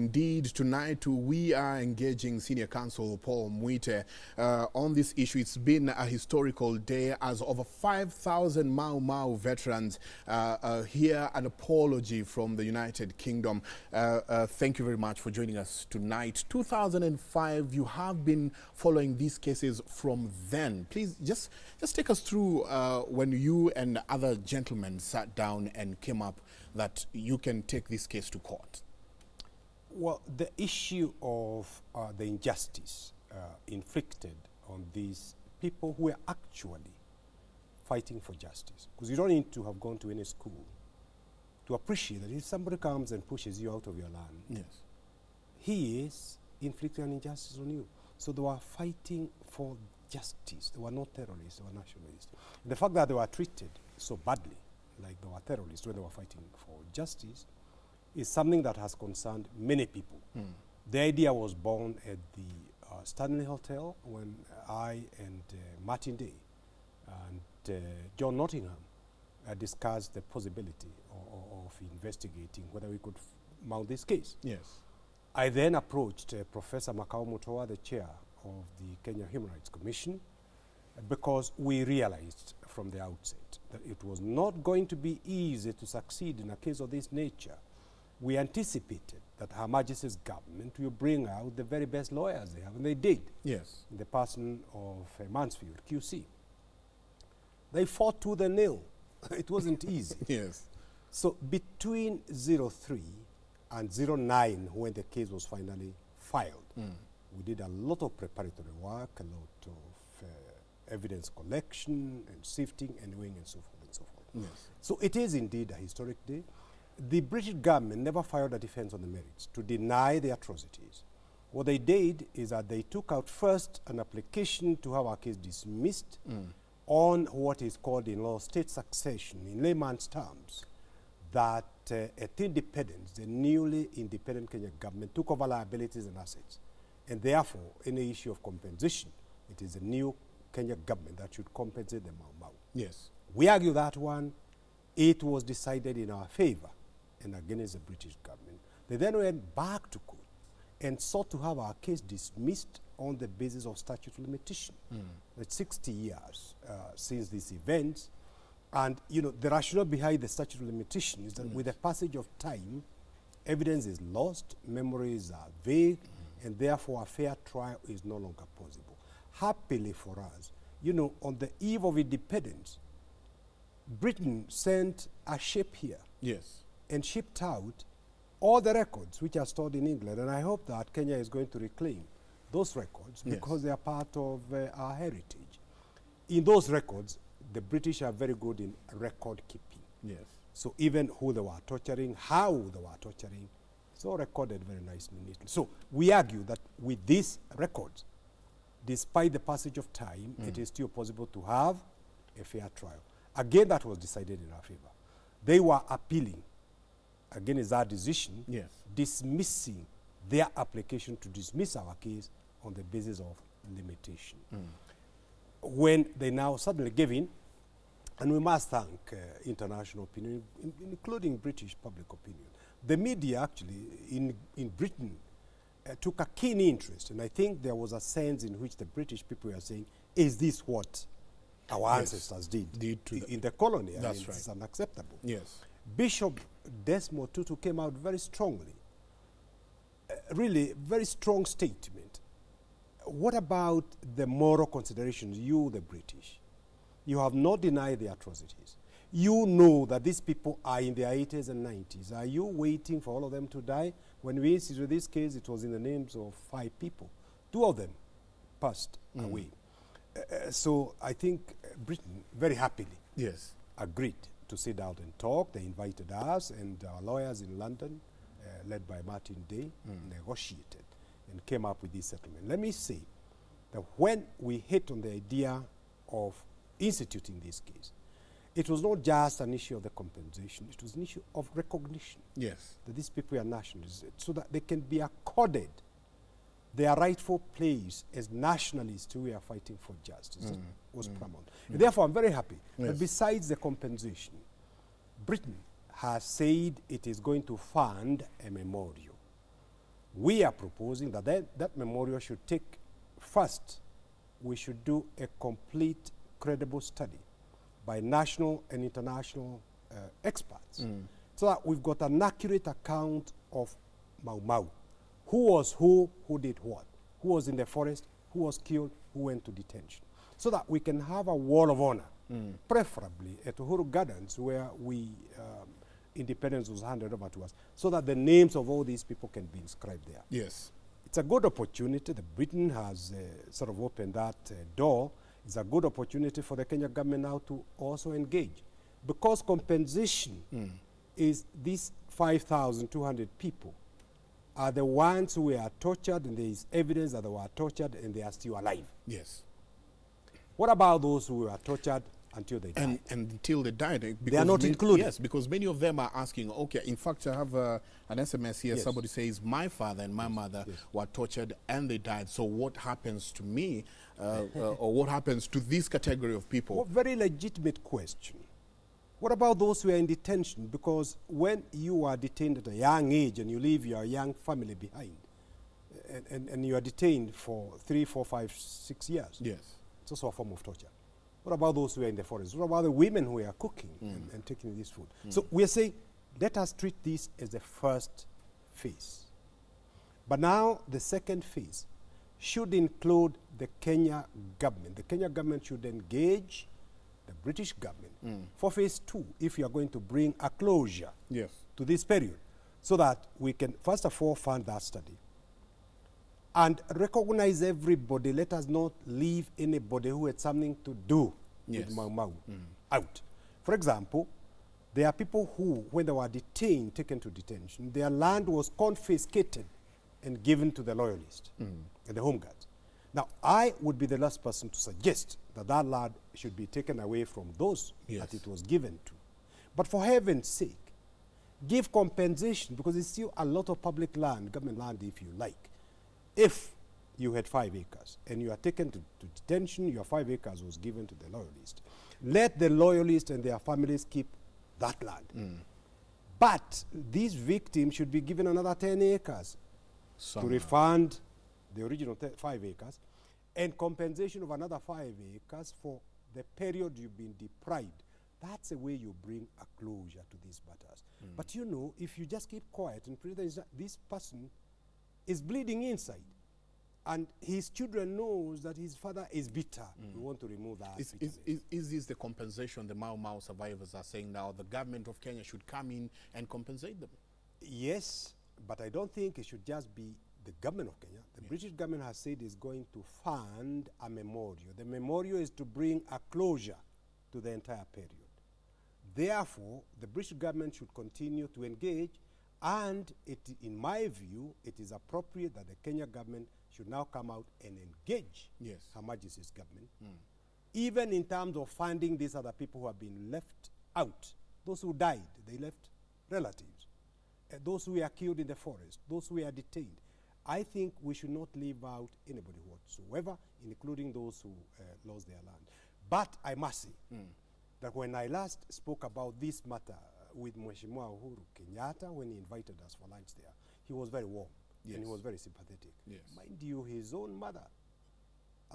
indeed. Tonight we are engaging Senior Counsel Paul Muite on this issue. It's been a historical day as over 5,000 Mau Mau veterans hear an apology from the United Kingdom. Thank you very much for joining us tonight. 2005, you have been following these cases from then. Please just take us through when you and other gentlemen sat down and came up that you can take this case to court. Well, the issue of the injustice inflicted on these people who are actually fighting for justice, because you don't need to have gone to any school to appreciate that if somebody comes and pushes you out of your land, Yes. he is inflicting an injustice on you. So they were fighting for justice. They were not terrorists, they were nationalists. And the fact that they were treated so badly, like they were terrorists when they were fighting for justice, is something that has concerned many people. The idea was born at the Stanley Hotel when I and Martin Day and John Nottingham discussed the possibility of investigating whether we could mount this case. Yes. I then approached Professor Makao Mutoa, the chair of the Kenya Human Rights Commission, because we realized from the outset that it was not going to be easy to succeed in a case of this nature. We anticipated that Her Majesty's government will bring out the very best lawyers they have, and they did. Yes. In the person of Mansfield, QC. They fought tooth and nail. It wasn't easy. Yes. So between 03 and 09, when the case was finally filed, we did a lot of preparatory work, a lot of evidence collection and sifting and weighing and so forth and so forth. Yes. So it is indeed a historic day. The British government never filed a defense on the merits to deny the atrocities. What they did is that they took out first an application to have our case dismissed on what is called in law state succession, in layman's terms, that at independence, the newly independent Kenya government took over liabilities and assets. And therefore, any issue of compensation, it is the new Kenya government that should compensate the Mau Mau. Yes. We argue that one. It was decided in our favor and against the British government. They then went back to court and sought to have our case dismissed on the basis of statute of limitation. It's 60 years since these events. And, you know, the rationale behind the statute of limitation is that with the passage of time, evidence is lost, memories are vague, and therefore a fair trial is no longer possible. Happily for us, you know, on the eve of independence, Britain sent a ship here. Yes. And shipped out all the records which are stored in England. And I hope that Kenya is going to reclaim those records because they are part of our heritage. In those records, the British are very good in record keeping. Yes. So even who they were torturing, how they were torturing, it's all recorded very nicely. So we argue that with these records, despite the passage of time, it is still possible to have a fair trial. Again, that was decided in our favor. They were appealing against our decision, Yes. dismissing their application to dismiss our case on the basis of limitation. When they now suddenly gave in, and we must thank international opinion, including British public opinion. The media actually in Britain took a keen interest, and I think there was a sense in which the British people were saying, is this what our ancestors did in the colony? That's right. It's right. unacceptable. Yes. Bishop Desmond Tutu came out very strongly, really very strong statement. What about the moral considerations, you the British? You have not denied the atrocities. You know that these people are in their 80s and 90s. Are you waiting for all of them to die? When we instituted this case, it was in the names of 5 people. 2 of them passed away. So I think Britain very happily agreed to sit down and talk. They invited us and our lawyers in London, led by Martin Day, negotiated and came up with this settlement. Let me say that when we hit on the idea of instituting this case, it was not just an issue of the compensation, it was an issue of recognition. Yes. That these people are nationalists, so that they can be accorded their rightful place as nationalists who are fighting for justice. That was paramount. And therefore, I'm very happy that besides the compensation, Britain has said it is going to fund a memorial We are proposing that that memorial should take, first, we should do a complete, credible study by national and international experts, so that we've got an accurate account of Mau Mau. Who was who did what, who was in the forest, who was killed, who went to detention, so that we can have a wall of honor, preferably at Uhuru Gardens, where independence was handed over to us, so that the names of all these people can be inscribed there. Yes. It's a good opportunity. The Britain has sort of opened that door. It's a good opportunity for the Kenya government now to also engage, because compensation is these 5,200 people are the ones who were tortured, and there is evidence that they were tortured and they are still alive. Yes. What about those who were tortured until they died? And until they died. They are not included. Yes, because many of them are asking, okay, in fact, I have an SMS here. Yes. Somebody says, my father and my mother were tortured and they died. So what happens to me, or what happens to this category of people? Well, very legitimate question. What about those who are in detention? Because when you are detained at a young age and you leave your young family behind, and you are detained for 3, 4, 5, 6 years, Yes. it's also a form of torture. What about those who are in the forest? What about the women who are cooking and taking this food? So we are saying, let us treat this as the first phase. But now the second phase should include the Kenya government. The Kenya government should engage the British government for phase 2, if you are going to bring a closure Yes. to this period, so that we can, first of all, fund that study and recognize everybody. Let us not leave anybody who had something to do Yes. with Mau Mau out. For example, there are people who, when they were detained, taken to detention, their land was confiscated and given to the loyalists and the home guards. Now, I would be the last person to suggest that that land should be taken away from those that it was given to. But for heaven's sake, give compensation, because it's still a lot of public land, government land if you like. If you had 5 acres and you are taken to detention, your 5 acres was given to the loyalists. Let the loyalists and their families keep that land. But these victims should be given another 10 acres to refund the original 5 acres, and compensation of another 5 acres for the period you've been deprived. That's the way you bring a closure to these matters. But you know, if you just keep quiet and pretend this person is bleeding inside, and his children knows that his father is bitter, we want to remove that. Is this the compensation the Mau Mau survivors are saying now? The government of Kenya should come in and compensate them? Yes, but I don't think it should just be the government of Kenya. The British government has said it's going to fund a memorial. The memorial is to bring a closure to the entire period. Therefore, the British government should continue to engage, and in my view, it is appropriate that the Kenya government should now come out and engage Her Majesty's government, even in terms of funding these other people who have been left out. Those who died, they left relatives. Those who were killed in the forest, those who were detained. I think we should not leave out anybody whatsoever, including those who lost their land. But I must say that when I last spoke about this matter with Mheshimiwa Uhuru Kenyatta, when he invited us for lunch there, he was very warm and he was very sympathetic. Mind you, his own mother,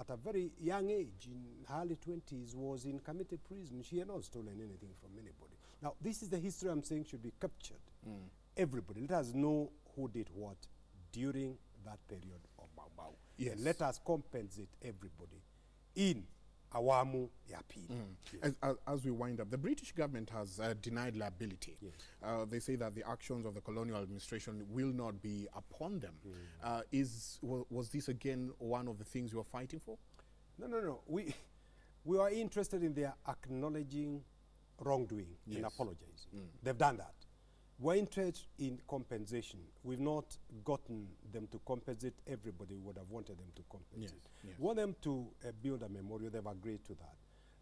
at a very young age, in her early 20s, was in Kamite prison. She had not stolen anything from anybody. Now, this is the history I'm saying should be captured. Everybody, let us know who did what during that period of Mau Mau. And let us compensate everybody in awamu ya pili. As we wind up, the British government has denied liability. They say that the actions of the colonial administration will not be upon them. Was this again one of the things you were fighting for? No. We are interested in their acknowledging wrongdoing and apologizing. They've done that. We're interested in compensation. We've not gotten them to compensate everybody we would have wanted them to compensate. We want them to build a memorial. They've agreed to that.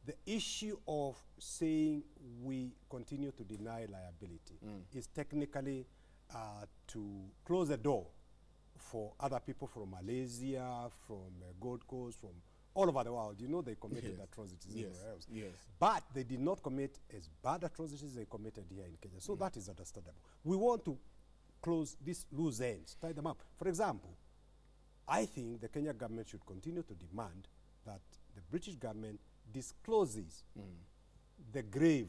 The issue of saying we continue to deny liability is technically to close the door for other people from Malaysia, from Gold Coast, from all over the world. You know, they committed atrocities everywhere else. But they did not commit as bad atrocities they committed here in Kenya. So that is understandable. We want to close these loose ends, tie them up. For example, I think the Kenya government should continue to demand that the British government discloses the grave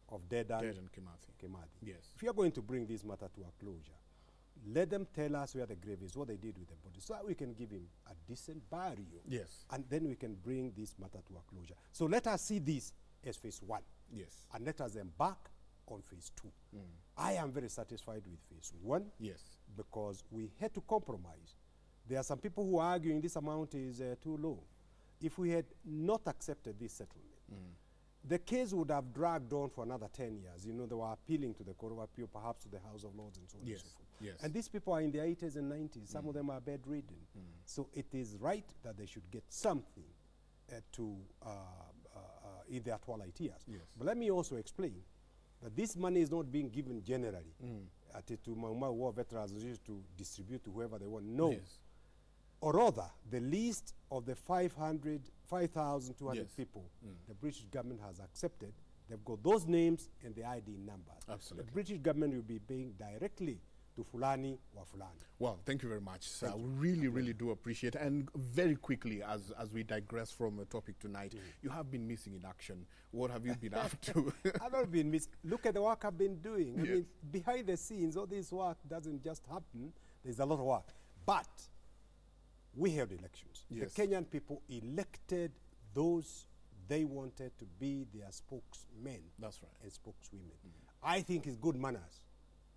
of Dedan Kimathi. Yes. If you are going to bring this matter to a closure, let them tell us where the grave is, what they did with the body, so that we can give him a decent burial. Yes. And then we can bring this matter to a closure. So let us see this as phase 1. Yes. And let us embark on phase 2. I am very satisfied with phase 1. Yes. Because we had to compromise. There are some people who are arguing this amount is too low. If we had not accepted this settlement, the case would have dragged on for another 10 years. You know, they were appealing to the Court of Appeal, perhaps to the House of Lords and so on and so forth. Yes. And these people are in their 80s and 90s. Some of them are bedridden. So it is right that they should get something in their twilight years. Yes. But let me also explain that this money is not being given generally to Mau Mau war veterans just to distribute to whoever they want. No. Yes. Or rather, the list of the 5,200 Yes. people the British government has accepted, they've got those names and the ID numbers. Absolutely. The British government will be paying directly to Fulani or Fulani. Well, thank you very much, sir. We really do appreciate it. And very quickly, as we digress from the topic tonight, you have been missing in action. What have you been up to? I've not been missing. Look at the work I've been doing. I Yes. mean, behind the scenes, all this work doesn't just happen. There's a lot of work. But we held elections. Yes. The Kenyan people elected those they wanted to be their spokesmen. That's right. And spokeswomen. I think it's good manners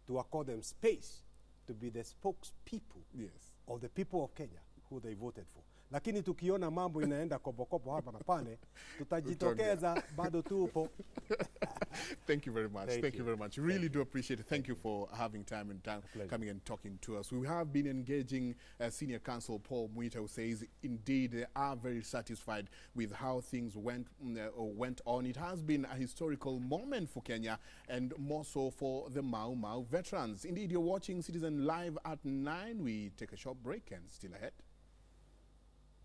to accord them space to be the spokespeople Yes. of the people of Kenya who they voted for. Lakini tukiona mambo inaenda kopokopo hapa na pale, tutajitokeza bado tupo. Thank you very much. Thank you very much. Really do appreciate it. Thank you for having time and coming and talking to us. We have been engaging Senior Counsel Paul Muite, who says indeed they are very satisfied with how things went on. It has been a historical moment for Kenya and more so for the Mau Mau veterans. Indeed, you're watching Citizen Live at 9. We take a short break and still ahead.